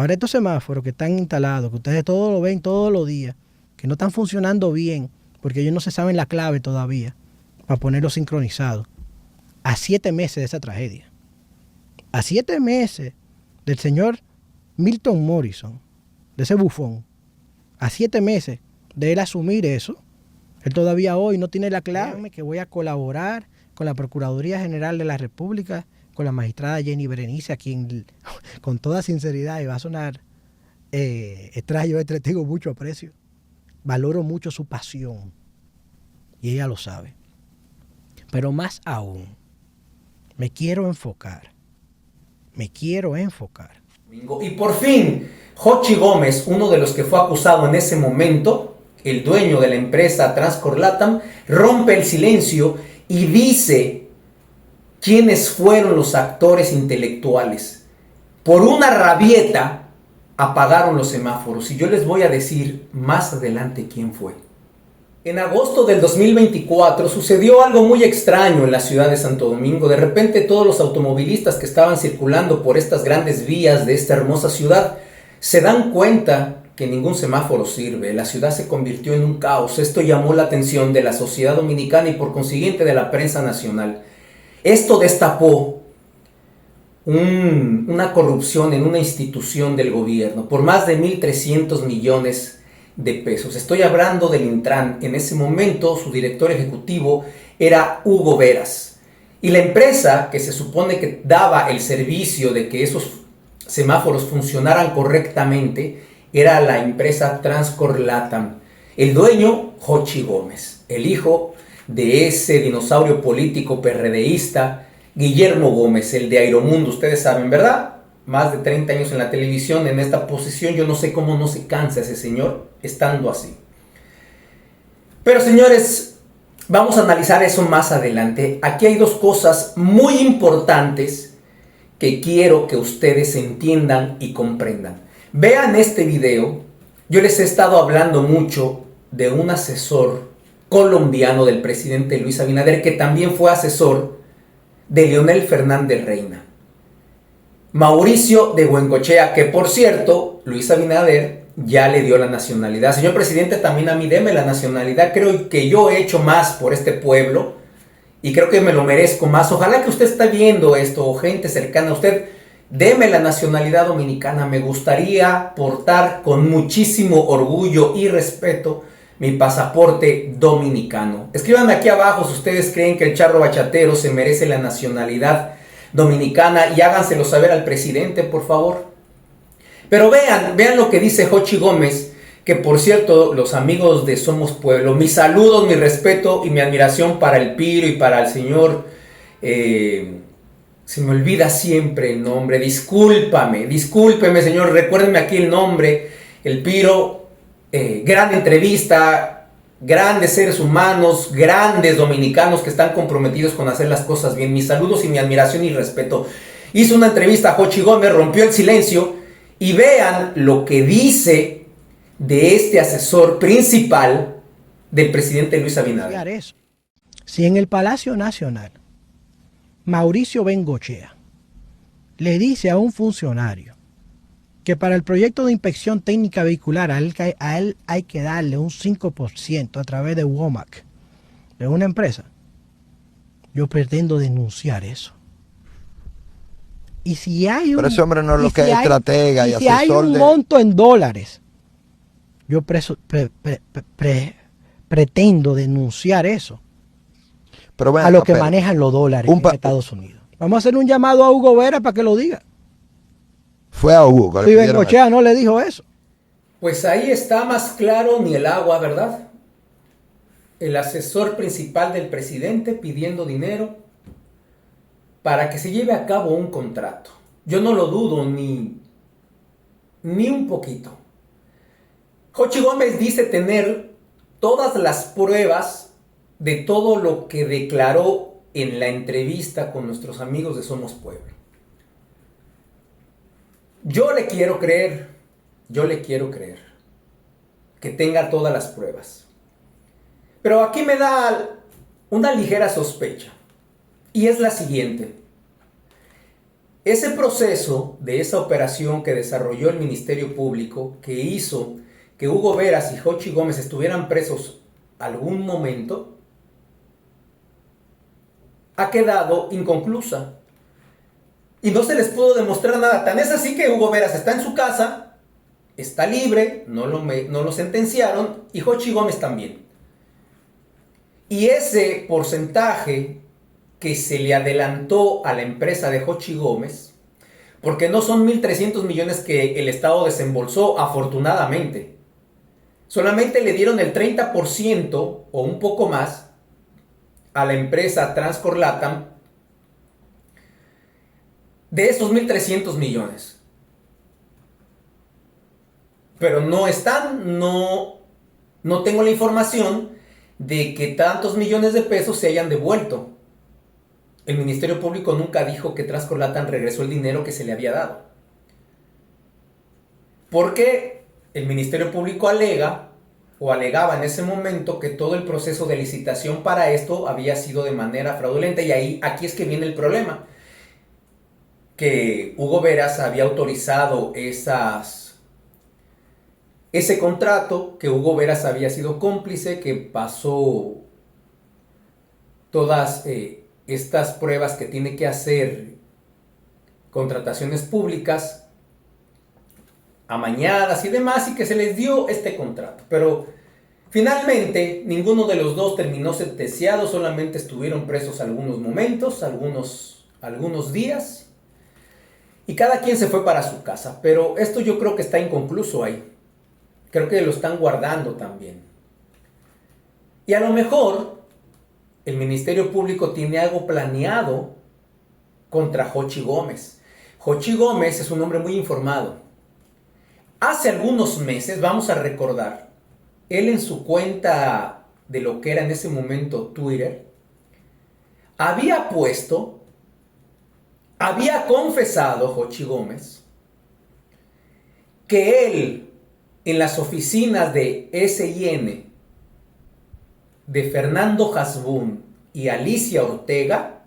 Ahora estos semáforos que están instalados, que ustedes todos lo ven todos los días, que no están funcionando bien, porque ellos no se saben la clave todavía para ponerlos sincronizados. A 7 meses de esa tragedia. A 7 meses del señor Milton Morrison, de ese bufón. A 7 meses de él asumir eso. Él todavía hoy no tiene la clave. Créanme que voy a colaborar con la Procuraduría General de la República, con la magistrada Jenny Berenice, a quien con toda sinceridad, y va a sonar extraño, le tengo mucho aprecio. Valoro mucho su pasión. Y ella lo sabe. Pero más aún, me quiero enfocar. Y por fin, Jochi Gómez, uno de los que fue acusado en ese momento, el dueño de la empresa Transcorp Latam, rompe el silencio y dice quiénes fueron los actores intelectuales. Por una rabieta apagaron los semáforos y yo les voy a decir más adelante quién fue. En agosto del 2024 sucedió algo muy extraño en la ciudad de Santo Domingo. De repente todos los automovilistas que estaban circulando por estas grandes vías de esta hermosa ciudad se dan cuenta que ningún semáforo sirve. La ciudad se convirtió en un caos. Esto llamó la atención de la sociedad dominicana y por consiguiente de la prensa nacional. Esto destapó una corrupción en una institución del gobierno por más de 1.300 millones de pesos. Estoy hablando del Intran. En ese momento su director ejecutivo era Hugo Veras. Y la empresa que se supone que daba el servicio de que esos semáforos funcionaran correctamente era la empresa Transcorp Latam. El dueño, Jochi Gómez. El hijo de ese dinosaurio político PRDista, Guillermo Gómez, el de Aeromundo. Ustedes saben, ¿verdad? Más de 30 años en la televisión, en esta posición. Yo no sé cómo no se cansa ese señor estando así. Pero señores, vamos a analizar eso más adelante. Aquí hay dos cosas muy importantes que quiero que ustedes entiendan y comprendan. Vean este video. Yo les he estado hablando mucho de un asesor colombiano del presidente Luis Abinader, que también fue asesor de Leonel Fernández Reina. Mauricio de Buencochea, que por cierto, Luis Abinader ya le dio la nacionalidad. Señor presidente, también a mí deme la nacionalidad. Creo que yo he hecho más por este pueblo y creo que me lo merezco más. Ojalá que usted esté viendo esto, o gente cercana a usted, deme la nacionalidad dominicana. Me gustaría portar con muchísimo orgullo y respeto mi pasaporte dominicano. Escríbanme aquí abajo si ustedes creen que el charro bachatero se merece la nacionalidad dominicana y háganselo saber al presidente, por favor. Pero vean lo que dice Jochi Gómez, que por cierto, los amigos de Somos Pueblo, mis saludos, mi respeto y mi admiración para el Piro y para el señor, se me olvida siempre el nombre, discúlpeme señor, recuérdenme aquí el nombre, el Piro, gran entrevista, grandes seres humanos, grandes dominicanos que están comprometidos con hacer las cosas bien. Mis saludos y mi admiración y respeto. Hizo una entrevista a Jochi Gómez, rompió el silencio y vean lo que dice de este asesor principal del presidente Luis Abinader. Eso. Si en el Palacio Nacional Mauricio Bengochea le dice a un funcionario que para el proyecto de inspección técnica vehicular a él hay que darle un 5% a través de WOMAC, de una empresa, yo pretendo denunciar eso. Y si hay un, pero ese hombre no es lo que es estratega y si hay un monto en dólares, yo pretendo denunciar eso. Pero bueno, a los que manejan los dólares en Estados Unidos. Vamos a hacer un llamado a Hugo Vera para que lo diga. Fue a Hugo. Si Bengochea no le dijo eso. Pues ahí está más claro ni el agua, ¿verdad? El asesor principal del presidente pidiendo dinero para que se lleve a cabo un contrato. Yo no lo dudo ni un poquito. Jochi Gómez dice tener todas las pruebas de todo lo que declaró en la entrevista con nuestros amigos de Somos Pueblo. Yo le quiero creer que tenga todas las pruebas. Pero aquí me da una ligera sospecha. Y es la siguiente. Ese proceso de esa operación que desarrolló el Ministerio Público, que hizo que Hugo Veras y Jochi Gómez estuvieran presos algún momento, ha quedado inconclusa. Y no se les pudo demostrar nada. Tan es así que Hugo Veras está en su casa, está libre, no lo sentenciaron, y Jochi Gómez también. Y ese porcentaje que se le adelantó a la empresa de Jochi Gómez, porque no son 1.300 millones que el Estado desembolsó, afortunadamente. Solamente le dieron el 30% o un poco más a la empresa Transcorp Latam de esos 1.300 millones. Pero no están, no tengo la información de que tantos millones de pesos se hayan devuelto. El Ministerio Público nunca dijo que Transcorp Latam regresó el dinero que se le había dado. Porque el Ministerio Público alegaba en ese momento que todo el proceso de licitación para esto había sido de manera fraudulenta. Y aquí es que viene el problema. Que Hugo Veras había autorizado ese contrato, que Hugo Veras había sido cómplice, que pasó todas estas pruebas que tiene que hacer contrataciones públicas amañadas y demás, y que se les dio este contrato. Pero finalmente ninguno de los dos terminó sentenciado, solamente estuvieron presos algunos momentos, algunos días, y cada quien se fue para su casa. Pero esto yo creo que está inconcluso ahí. Creo que lo están guardando también. Y a lo mejor el Ministerio Público tiene algo planeado contra Jochi Gómez. Jochi Gómez es un hombre muy informado. Hace algunos meses, vamos a recordar, él en su cuenta de lo que era en ese momento Twitter, había confesado Jochi Gómez que él en las oficinas de S&N de Fernando Hasbún y Alicia Ortega,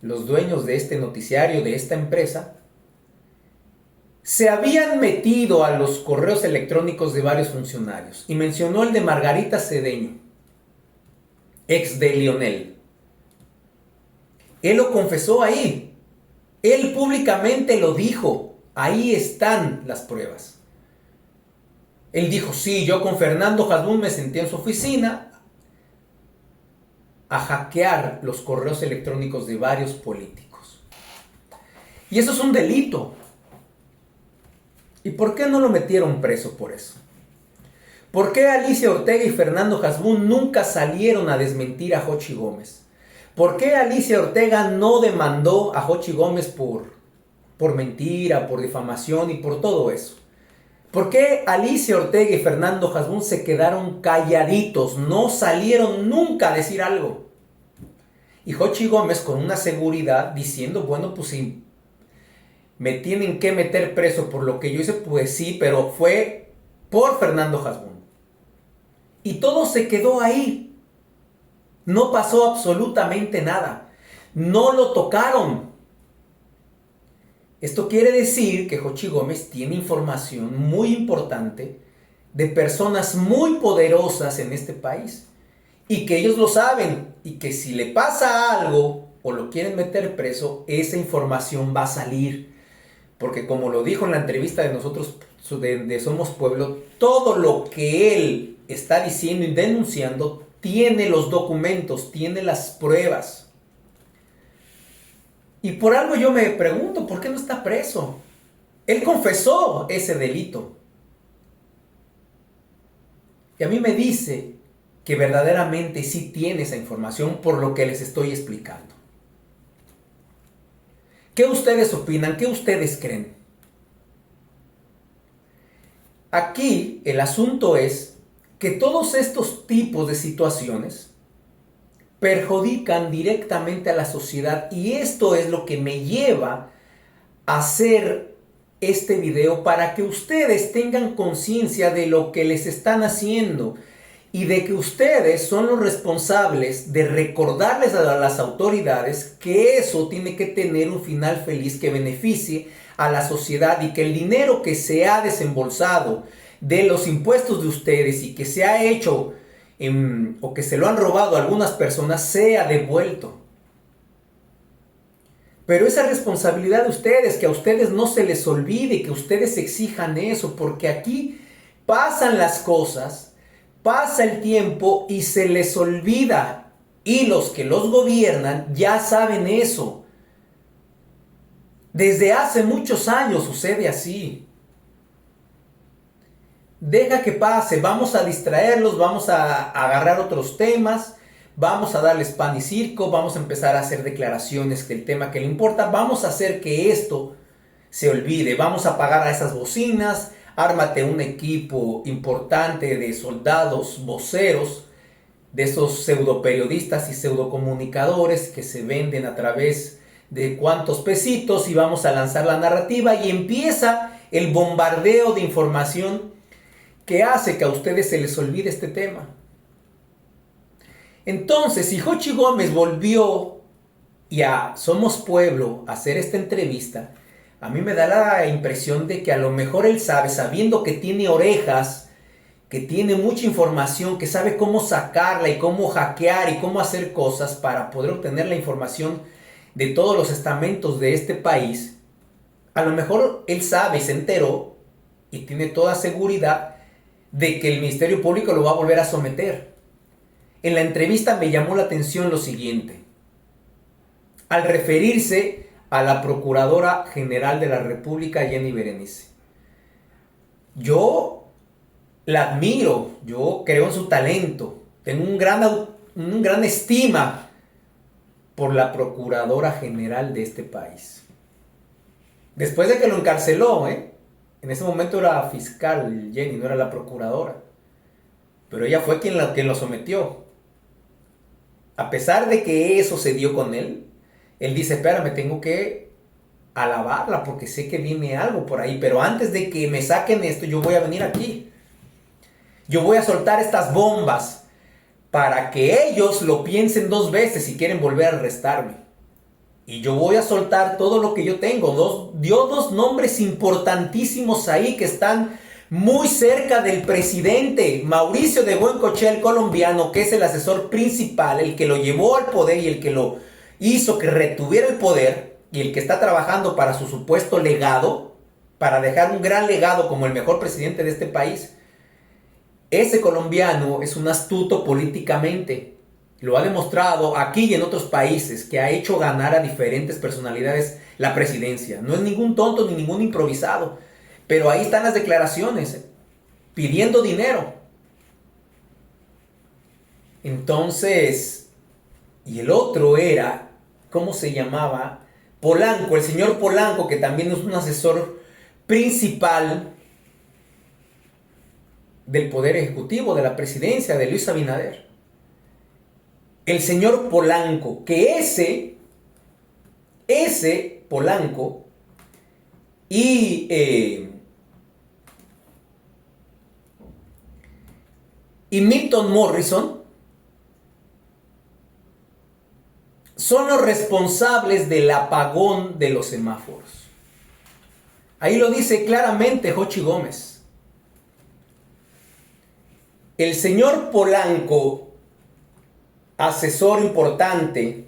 los dueños de este noticiario, de esta empresa, se habían metido a los correos electrónicos de varios funcionarios, y mencionó el de Margarita Cedeño, ex de Lionel. Él lo confesó ahí, él públicamente lo dijo, ahí están las pruebas. Él dijo, sí, yo con Fernando Hasbún me senté en su oficina a hackear los correos electrónicos de varios políticos. Y eso es un delito. ¿Y por qué no lo metieron preso por eso? ¿Por qué Alicia Ortega y Fernando Hasbún nunca salieron a desmentir a Jochi Gómez? ¿Por qué Alicia Ortega no demandó a Jochi Gómez por mentira, por difamación y por todo eso? ¿Por qué Alicia Ortega y Fernando Hasbún se quedaron calladitos? No salieron nunca a decir algo. Y Jochi Gómez con una seguridad diciendo, bueno, pues si me tienen que meter preso por lo que yo hice, pues sí, pero fue por Fernando Hasbún. Y todo se quedó ahí. No pasó absolutamente nada. No lo tocaron. Esto quiere decir que Jochi Gómez tiene información muy importante de personas muy poderosas en este país. Y que ellos lo saben. Y que si le pasa algo o lo quieren meter preso, esa información va a salir. Porque como lo dijo en la entrevista de nosotros, de Somos Pueblo, todo lo que él está diciendo y denunciando tiene los documentos, tiene las pruebas. Y por algo yo me pregunto, ¿por qué no está preso? Él confesó ese delito. Y a mí me dice que verdaderamente sí tiene esa información por lo que les estoy explicando. ¿Qué ustedes opinan? ¿Qué ustedes creen? Aquí el asunto es que todos estos tipos de situaciones perjudican directamente a la sociedad, y esto es lo que me lleva a hacer este video, para que ustedes tengan conciencia de lo que les están haciendo y de que ustedes son los responsables de recordarles a las autoridades que eso tiene que tener un final feliz que beneficie a la sociedad y que el dinero que se ha desembolsado de los impuestos de ustedes y que se ha hecho o que se lo han robado a algunas personas sea devuelto. Pero esa responsabilidad de ustedes, que a ustedes no se les olvide, que ustedes exijan eso, porque aquí pasan las cosas, pasa el tiempo y se les olvida. Y los que los gobiernan ya saben eso. Desde hace muchos años sucede así. Deja que pase, vamos a distraerlos, vamos a agarrar otros temas, vamos a darles pan y circo, vamos a empezar a hacer declaraciones del tema que le importa, vamos a hacer que esto se olvide, vamos a apagar a esas bocinas, ármate un equipo importante de soldados, voceros, de esos pseudoperiodistas y pseudocomunicadores que se venden a través de cuantos pesitos y vamos a lanzar la narrativa y empieza el bombardeo de información que hace que a ustedes se les olvide este tema. Entonces, si Xochitl Gómez volvió y a Somos Pueblo a hacer esta entrevista, a mí me da la impresión de que a lo mejor él sabe, sabiendo que tiene orejas, que tiene mucha información, que sabe cómo sacarla y cómo hackear y cómo hacer cosas para poder obtener la información de todos los estamentos de este país, a lo mejor él sabe y se enteró y tiene toda seguridad de que el Ministerio Público lo va a volver a someter. En la entrevista me llamó la atención lo siguiente. Al referirse a la Procuradora General de la República, Jenny Berenice. Yo la admiro, yo creo en su talento, tengo un gran estima por la Procuradora General de este país. Después de que lo encarceló, en ese momento era fiscal Jenny, no era la procuradora. Pero ella fue quien lo sometió. A pesar de que eso se dio con él, él dice, espérame, tengo que alabarla porque sé que viene algo por ahí. Pero antes de que me saquen esto, yo voy a venir aquí. Yo voy a soltar estas bombas para que ellos lo piensen 2 veces si quieren volver a arrestarme. Y yo voy a soltar todo lo que yo tengo. Dio 2 nombres importantísimos ahí que están muy cerca del presidente. Mauricio de Buencochea, el colombiano, que es el asesor principal, el que lo llevó al poder y el que lo hizo que retuviera el poder y el que está trabajando para su supuesto legado, para dejar un gran legado como el mejor presidente de este país. Ese colombiano es un astuto políticamente. Lo ha demostrado aquí y en otros países, que ha hecho ganar a diferentes personalidades la presidencia. No es ningún tonto ni ningún improvisado. Pero ahí están las declaraciones, pidiendo dinero. Entonces, y el otro era, ¿cómo se llamaba? Polanco, el señor Polanco, que también es un asesor principal del Poder Ejecutivo, de la presidencia de Luis Abinader. El señor Polanco, que ese Polanco y Milton Morrison son los responsables del apagón de los semáforos. Ahí lo dice claramente Xochitl Gómez. El señor Polanco, asesor importante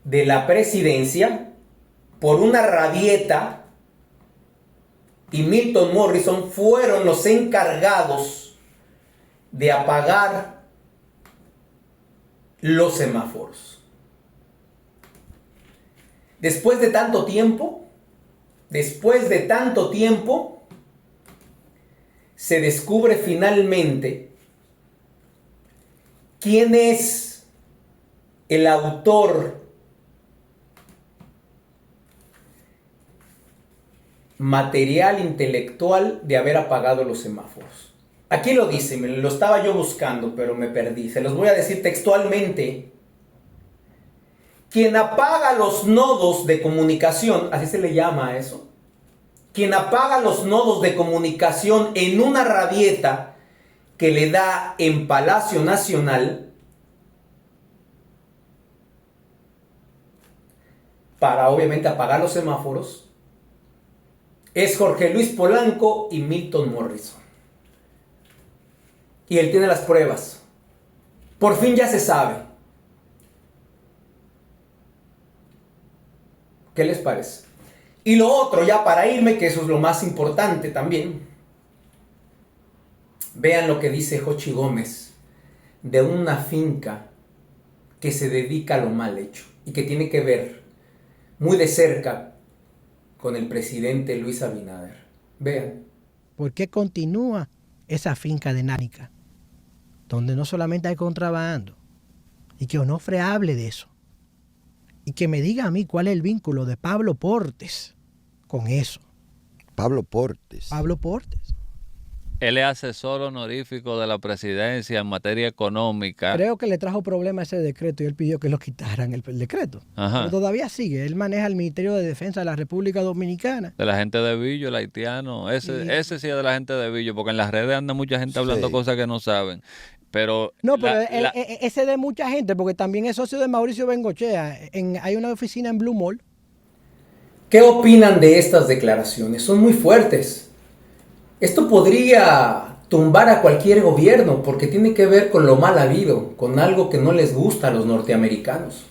de la presidencia, por una rabieta, y Milton Morrison fueron los encargados de apagar los semáforos. Después de tanto tiempo, se descubre finalmente quién es el autor material intelectual de haber apagado los semáforos. Aquí lo dice, lo estaba yo buscando, pero me perdí. Se los voy a decir textualmente. Quien apaga los nodos de comunicación, así se le llama a eso, quien apaga los nodos de comunicación en una rabieta que le da en Palacio Nacional para obviamente apagar los semáforos es Jorge Luis Polanco y Milton Morrison. Y él tiene las pruebas. Por fin ya se sabe. ¿Qué les parece? Y lo otro, ya para irme, que eso es lo más importante también. Vean lo que dice Jochi Gómez de una finca que se dedica a lo mal hecho y que tiene que ver muy de cerca con el presidente Luis Abinader. Vean. ¿Por qué continúa esa finca de Nánica, donde no solamente hay contrabando, y que Onofre hable de eso? Y que me diga a mí cuál es el vínculo de Pablo Portes con eso. Pablo Portes. Pablo Portes. Él es asesor honorífico de la presidencia en materia económica. Creo que le trajo problema ese decreto y él pidió que lo quitaran el decreto. Ajá. Pero todavía sigue. Él maneja el Ministerio de Defensa de la República Dominicana. De la gente de Villo, el haitiano. Ese sí es de la gente de Villo, porque en las redes anda mucha gente hablando cosas que no saben. Pero no, pero ese de mucha gente, porque también es socio de Mauricio Bengochea. Hay una oficina en Blue Mall. ¿Qué opinan de estas declaraciones? Son muy fuertes. Esto podría tumbar a cualquier gobierno porque tiene que ver con lo mal habido, con algo que no les gusta a los norteamericanos.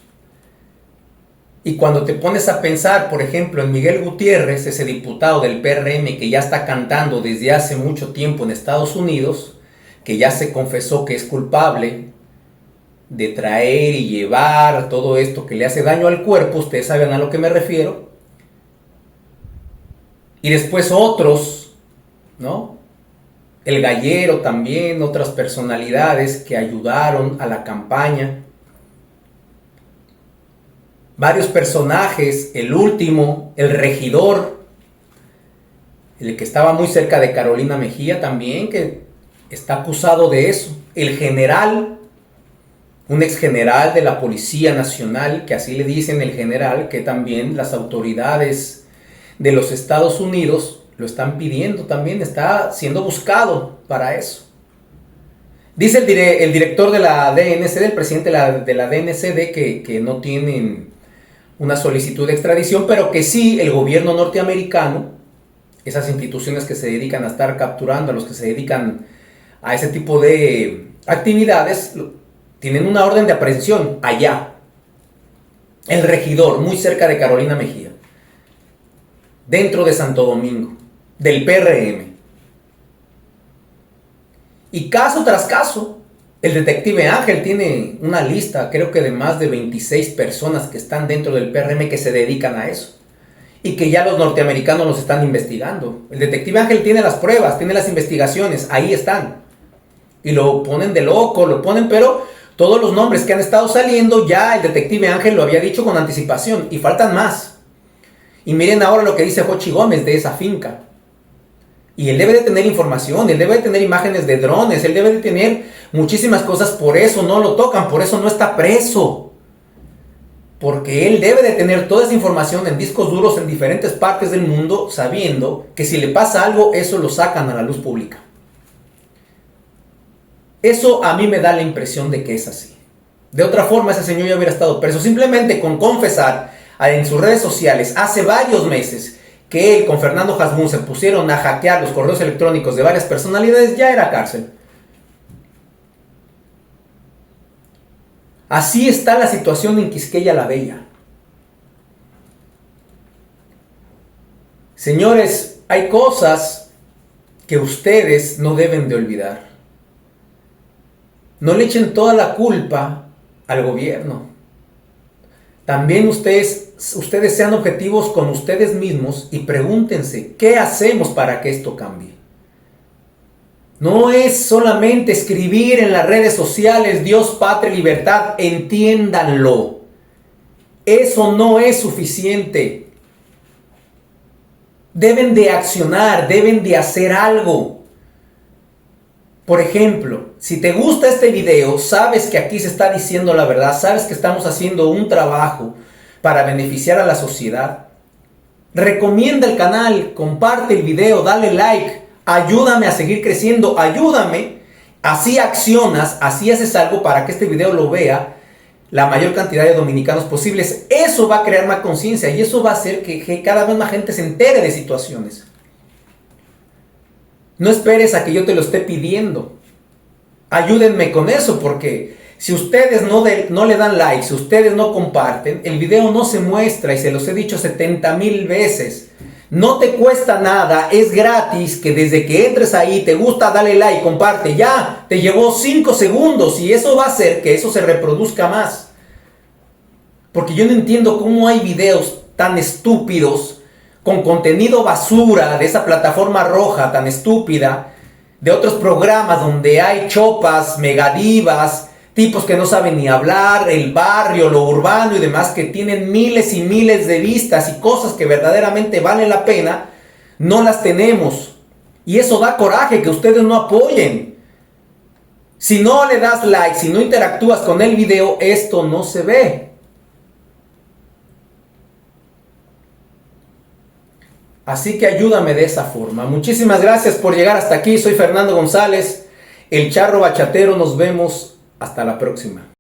Y cuando te pones a pensar, por ejemplo, en Miguel Gutiérrez, ese diputado del PRM que ya está cantando desde hace mucho tiempo en Estados Unidos, que ya se confesó que es culpable de traer y llevar todo esto que le hace daño al cuerpo, ustedes saben a lo que me refiero. Y después otros, ¿no? El Gallero también, otras personalidades que ayudaron a la campaña. Varios personajes, el último, el regidor, el que estaba muy cerca de Carolina Mejía también, que está acusado de eso. El general, un exgeneral de la Policía Nacional, que así le dicen el general, que también las autoridades de los Estados Unidos lo están pidiendo también, está siendo buscado para eso. Dice el director de la DNCD, el presidente de la DNCD, que no tienen una solicitud de extradición, pero que sí el gobierno norteamericano, esas instituciones que se dedican a estar capturando, a los que se dedican a ese tipo de actividades, tienen una orden de aprehensión allá. El regidor, muy cerca de Carolina Mejía, dentro de Santo Domingo, del PRM. Y caso tras caso, el detective Ángel tiene una lista, creo que de más de 26 personas que están dentro del PRM que se dedican a eso. Y que ya los norteamericanos los están investigando. El detective Ángel tiene las pruebas, tiene las investigaciones, ahí están. Y lo ponen de loco, pero todos los nombres que han estado saliendo, ya el detective Ángel lo había dicho con anticipación, y faltan más. Y miren ahora lo que dice Jochi Gómez de esa finca. Y él debe de tener información, él debe de tener imágenes de drones, él debe de tener muchísimas cosas, por eso no lo tocan, por eso no está preso. Porque él debe de tener toda esa información en discos duros en diferentes partes del mundo, sabiendo que si le pasa algo, eso lo sacan a la luz pública. Eso a mí me da la impresión de que es así. De otra forma, ese señor ya hubiera estado preso. Simplemente con confesar en sus redes sociales hace varios meses que él con Fernando Hasbún se pusieron a hackear los correos electrónicos de varias personalidades, ya era cárcel. Así está la situación en Quisqueya la Bella. Señores, hay cosas que ustedes no deben de olvidar. No le echen toda la culpa al gobierno. También ustedes sean objetivos con ustedes mismos y pregúntense, ¿qué hacemos para que esto cambie? No es solamente escribir en las redes sociales Dios, patria, libertad, entiéndanlo. Eso no es suficiente. Deben de accionar, deben de hacer algo. Por ejemplo, si te gusta este video, sabes que aquí se está diciendo la verdad, sabes que estamos haciendo un trabajo para beneficiar a la sociedad. Recomienda el canal, comparte el video, dale like, ayúdame a seguir creciendo, ayúdame Así accionas, así haces algo para que este video lo vea la mayor cantidad de dominicanos posibles. Eso va a crear más conciencia y eso va a hacer que cada vez más gente se entere de situaciones. No esperes a que yo te lo esté pidiendo. Ayúdenme con eso, porque si ustedes no le dan like, si ustedes no comparten, el video no se muestra, y se los he dicho 70,000 veces. No te cuesta nada, es gratis, que desde que entres ahí, te gusta, dale like, comparte, ya, te llevó 5 segundos y eso va a hacer que eso se reproduzca más. Porque yo no entiendo cómo hay videos tan estúpidos, con contenido basura de esa plataforma roja tan estúpida, de otros programas donde hay chopas, megadivas, tipos que no saben ni hablar, el barrio, lo urbano y demás, que tienen miles y miles de vistas y cosas que verdaderamente valen la pena, no las tenemos. Y eso da coraje que ustedes no apoyen. Si no le das like, si no interactúas con el video, esto no se ve. Así que ayúdame de esa forma. Muchísimas gracias por llegar hasta aquí. Soy Fernando González, el Charro Bachatero. Nos vemos hasta la próxima.